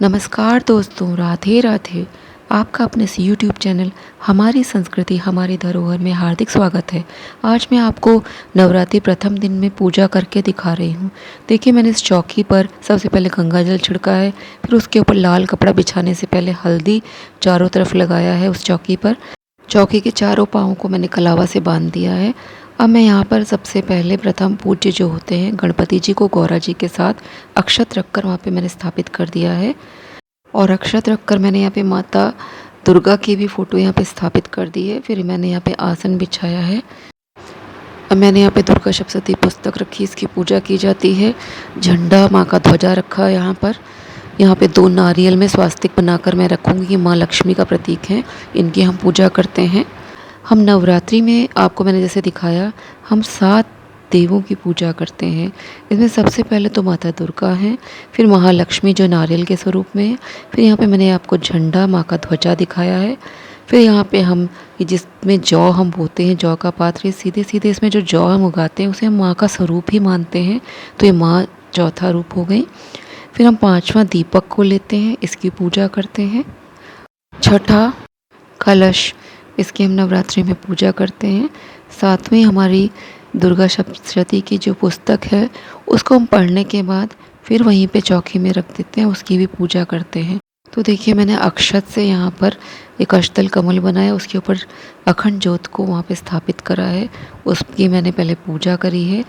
नमस्कार दोस्तों, राधे राधे। आपका अपने इस यूट्यूब चैनल हमारी संस्कृति हमारी धरोहर में हार्दिक स्वागत है। आज मैं आपको नवरात्रि प्रथम दिन में पूजा करके दिखा रही हूँ। देखिए, मैंने इस चौकी पर सबसे पहले गंगा जल छिड़का है, फिर उसके ऊपर लाल कपड़ा बिछाने से पहले हल्दी चारों तरफ लगाया है उस चौकी पर। चौकी के चारों पाँवों को मैंने कलावा से बांध दिया है। अब मैं यहाँ पर सबसे पहले प्रथम पूज्य जो होते हैं गणपति जी को गौरा जी के साथ अक्षत रखकर वहाँ पे मैंने स्थापित कर दिया है। और अक्षत रखकर मैंने यहाँ पे माता दुर्गा की भी फ़ोटो यहाँ पे स्थापित कर दी है। फिर मैंने यहाँ पे आसन बिछाया है। अब मैंने यहाँ पे दुर्गा सप्तशती पुस्तक रखी, इसकी पूजा की जाती है। झंडा माँ का ध्वजा रखा है यहाँ पर। यहाँ पे 2 नारियल में स्वास्तिक बनाकर मैं रखूँगी, ये माँ लक्ष्मी का प्रतीक है, इनकी हम पूजा करते हैं। हम नवरात्रि में आपको मैंने जैसे दिखाया, हम 7 देवों की पूजा करते हैं। इसमें सबसे पहले तो माता दुर्गा हैं, फिर महालक्ष्मी जो नारियल के स्वरूप में है, फिर यहाँ पे मैंने आपको झंडा माँ का ध्वजा दिखाया है। फिर यहाँ पे हम जिसमें जौ हम बोते हैं, जौ का पात्र, सीधे सीधे इसमें जो जौ हम उगाते हैं उसे हम माँ का स्वरूप ही मानते हैं, तो ये माँ चौथा रूप हो गई। फिर हम 5वां दीपक को लेते हैं, इसकी पूजा करते हैं। छठा कलश, इसकी हम नवरात्रि में पूजा करते हैं। 7वीं हमारी दुर्गा सप्तशती की जो पुस्तक है उसको हम पढ़ने के बाद फिर वहीं पे चौकी में रख देते हैं, उसकी भी पूजा करते हैं। तो देखिए, मैंने अक्षत से यहाँ पर एक अष्टदल कमल बनाया, उसके ऊपर अखंड ज्योत को वहाँ पे स्थापित करा है, उसकी मैंने पहले पूजा करी है।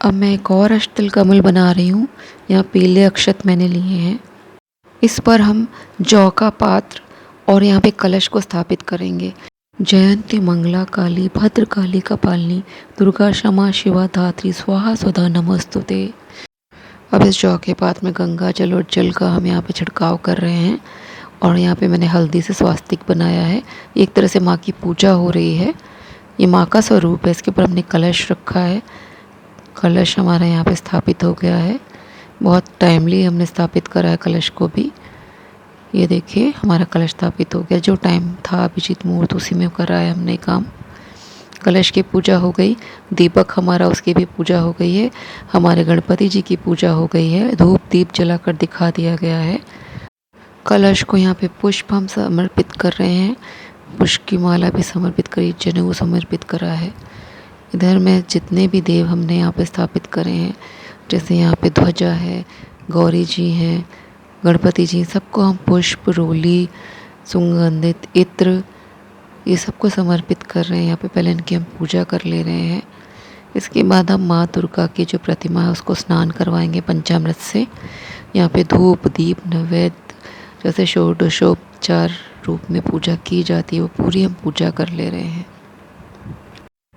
अब मैं एक और अष्टदल कमल बना रही हूँ, यहाँ पीले अक्षत मैंने लिए हैं। इस पर हम जौ का पात्र और यहाँ पे कलश को स्थापित करेंगे। जयंती मंगला काली भद्र काली कपालिनी दुर्गा क्षमा शिवा धात्री स्वाहा स्वधा नमस्तुते। अब इस जौ के पात्र में गंगा जल और जल का हम यहाँ पे छिड़काव कर रहे हैं और यहाँ पे मैंने हल्दी से स्वास्तिक बनाया है। एक तरह से माँ की पूजा हो रही है, ये माँ का स्वरूप है। इसके ऊपर हमने कलश रखा है, कलश हमारा यहाँ पे स्थापित हो गया है। बहुत टाइमली हमने स्थापित करा है कलश को भी। ये देखिए, हमारा कलश स्थापित हो गया। जो टाइम था अभिजीत मुहूर्त उसी में करा है हमने काम। कलश की पूजा हो गई, दीपक हमारा उसकी भी पूजा हो गई है, हमारे गणपति जी की पूजा हो गई है, धूप दीप जलाकर दिखा दिया गया है। कलश को यहाँ पे पुष्प हम समर्पित कर रहे हैं, पुष्प की माला भी समर्पित करी, जनेऊ समर्पित करा है। इधर में जितने भी देव हमने यहाँ पे स्थापित करे हैं, जैसे यहाँ पे ध्वजा है, गौरी जी हैं, गणपति जी, सबको हम पुष्प, रोली, सुगंधित इत्र, ये सबको समर्पित कर रहे हैं। यहाँ पे पहले इनकी हम पूजा कर ले रहे हैं। इसके बाद हम माँ दुर्गा की जो प्रतिमा है उसको स्नान करवाएंगे पंचामृत से। यहाँ पे धूप दीप नैवेद्य जैसे षोडशोपचार रूप में पूजा की जाती है, वो पूरी हम पूजा कर ले रहे हैं।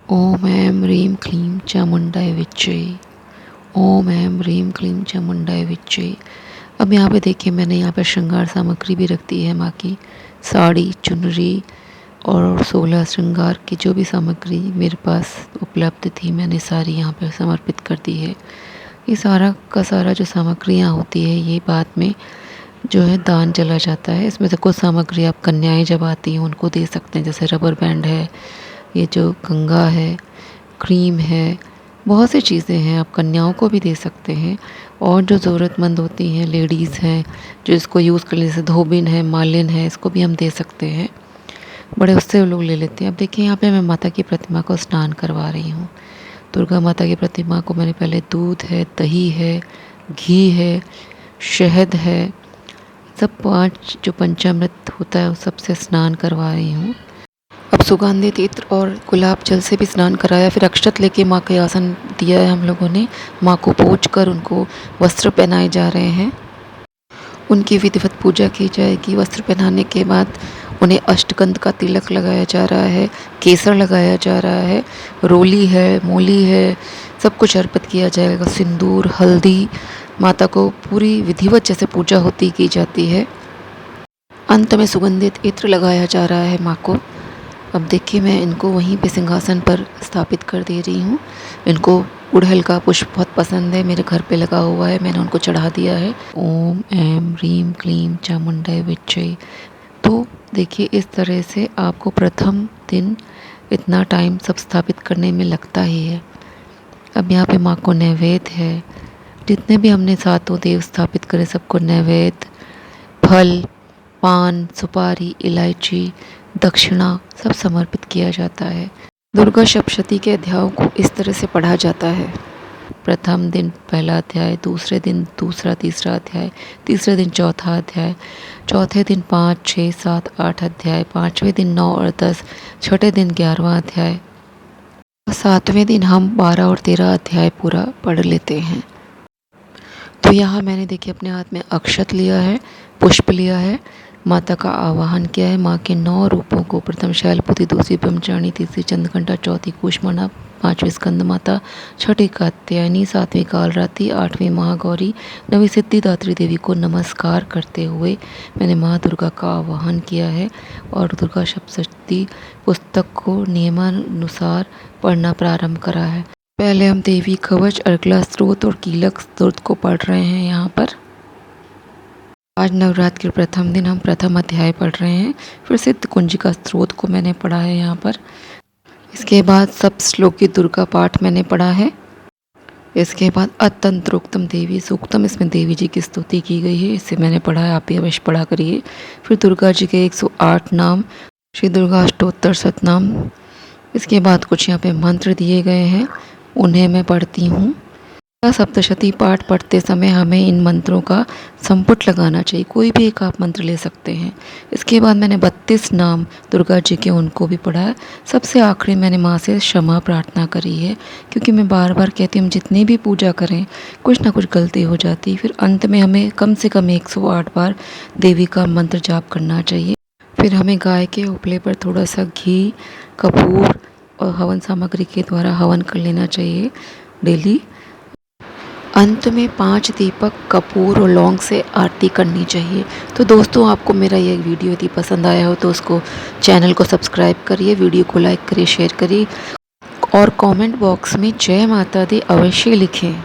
ओम ऐं ह्रीं क्लीं चामुंडाय विच्चे, ओम ऐं ह्रीं क्लीं चामुंडाय विच्चे। अब यहाँ पे देखिए, मैंने यहाँ पर श्रृंगार सामग्री भी रख दी है, माँ की साड़ी, चुनरी और 16 श्रृंगार की जो भी सामग्री मेरे पास उपलब्ध थी मैंने सारी यहाँ पर समर्पित कर दी है। ये सारा का सारा जो सामग्रियाँ होती है ये बाद में जो है दान चला जाता है। इसमें से कुछ सामग्री आप कन्याएं जब आती हैं उनको दे सकते हैं, जैसे रबर बैंड है, ये जो कंगा है, क्रीम है, बहुत सी चीज़ें हैं, आप कन्याओं को भी दे सकते हैं। और जो ज़रूरतमंद होती हैं, लेडीज़ हैं जो इसको यूज़ कर ले, जैसे धोबिन है, मालिन है, इसको भी हम दे सकते हैं, बड़े उससे लोग ले लेते हैं। अब देखिए, यहाँ पे मैं माता की प्रतिमा को स्नान करवा रही हूँ। दुर्गा माता की प्रतिमा को मैंने पहले दूध है, दही है, घी है, शहद है, सब 5 जो पंचामृत होता है उस सबसे स्नान करवा रही हूँ। अब सुगंधित इत्र और गुलाब जल से भी स्नान कराया, फिर अक्षत लेके माँ के आसन दिया है हम लोगों ने। माँ को पोंछ कर उनको वस्त्र पहनाए जा रहे हैं, उनकी विधिवत पूजा की जाएगी। वस्त्र पहनाने के बाद उन्हें अष्टगंध का तिलक लगाया जा रहा है, केसर लगाया जा रहा है, रोली है, मूली है, सब कुछ अर्पित किया जाएगा। सिंदूर, हल्दी, माता को पूरी विधिवत जैसे पूजा होती की जाती है। अंत में सुगंधित इत्र लगाया जा रहा है माँ को। अब देखिए, मैं इनको वहीं पे सिंहासन पर स्थापित कर दे रही हूँ। इनको गुड़हल का पुष्प बहुत पसंद है, मेरे घर पे लगा हुआ है, मैंने उनको चढ़ा दिया है। ओम ऐं ह्रीं क्लीं चामुंडाय विच्चे। तो देखिए, इस तरह से आपको प्रथम दिन इतना टाइम सब स्थापित करने में लगता ही है। अब यहाँ पे माँ को नैवेद्य है, जितने भी हमने 7 देव स्थापित करे सबको नैवेद्य फल, पान, सुपारी, इलायची, दक्षिणा सब समर्पित किया जाता है। दुर्गा सप्तशती के अध्यायों को इस तरह से पढ़ा जाता है। प्रथम दिन पहला अध्याय, दूसरे दिन दूसरा तीसरा अध्याय, तीसरे दिन चौथा अध्याय, चौथे दिन 5, 6, 7, 8 अध्याय, पाँचवें दिन 9 और 10, छठे दिन 11वां अध्याय, सातवें दिन हम 12 और 13 अध्याय पूरा पढ़ लेते हैं। तो यहाँ मैंने देखिए अपने हाथ में अक्षत लिया है, पुष्प लिया है, माता का आवाहन किया है। माँ के 9 रूपों को, प्रथम शैलपुत्री, दूसरी ब्रह्मचारिणी, तीसरी चंद्रघंटा, चौथी कूष्मांडा, पांचवी स्कंद माता, छठी कात्यायनी, सातवीं कालरात्रि, आठवीं महागौरी, नवीं सिद्धिदात्री देवी को नमस्कार करते हुए मैंने माँ दुर्गा का आवाहन किया है और दुर्गा सप्तशती पुस्तक को नियमानुसार पढ़ना प्रारंभ करा है। पहले हम देवी कवच, अर्गला स्त्रोत और कीलक स्त्रोत को पढ़ रहे हैं। यहाँ पर आज नवरात्र के प्रथम दिन हम प्रथम अध्याय पढ़ रहे हैं। फिर सिद्ध कुंजिका स्त्रोत को मैंने पढ़ा है यहाँ पर। इसके बाद सब श्लोकी दुर्गा पाठ मैंने पढ़ा है। इसके बाद अतंत्रोक्तम देवी सूक्तम, इसमें देवी जी की स्तुति की गई है, इसे मैंने पढ़ा है, आप भी अवश्य पढ़ा करिए। फिर दुर्गा जी के 108 नाम, श्री दुर्गा अष्टोत्तर शतनाम। इसके बाद कुछ यहाँ पे मंत्र दिए गए हैं, उन्हें मैं पढ़ती हूँ। सप्तशती पाठ पढ़ते समय हमें इन मंत्रों का संपुट लगाना चाहिए, कोई भी एक आप मंत्र ले सकते हैं। इसके बाद मैंने 32 नाम दुर्गा जी के उनको भी पढ़ा है। सबसे आखिरी मैंने माँ से क्षमा प्रार्थना करी है, क्योंकि मैं बार बार कहती हूँ हम जितनी भी पूजा करें कुछ ना कुछ गलती हो जाती। फिर अंत में हमें कम से कम 108 बार देवी का मंत्र जाप करना चाहिए। फिर हमें गाय के उपले पर थोड़ा सा घी, कपूर और हवन सामग्री के द्वारा हवन कर लेना चाहिए डेली। अंत में 5 दीपक, कपूर और लौंग से आरती करनी चाहिए। तो दोस्तों, आपको मेरा ये वीडियो यदि पसंद आया हो तो उसको चैनल को सब्सक्राइब करिए, वीडियो को लाइक करिए, शेयर करिए और कमेंट बॉक्स में जय माता दी अवश्य लिखें।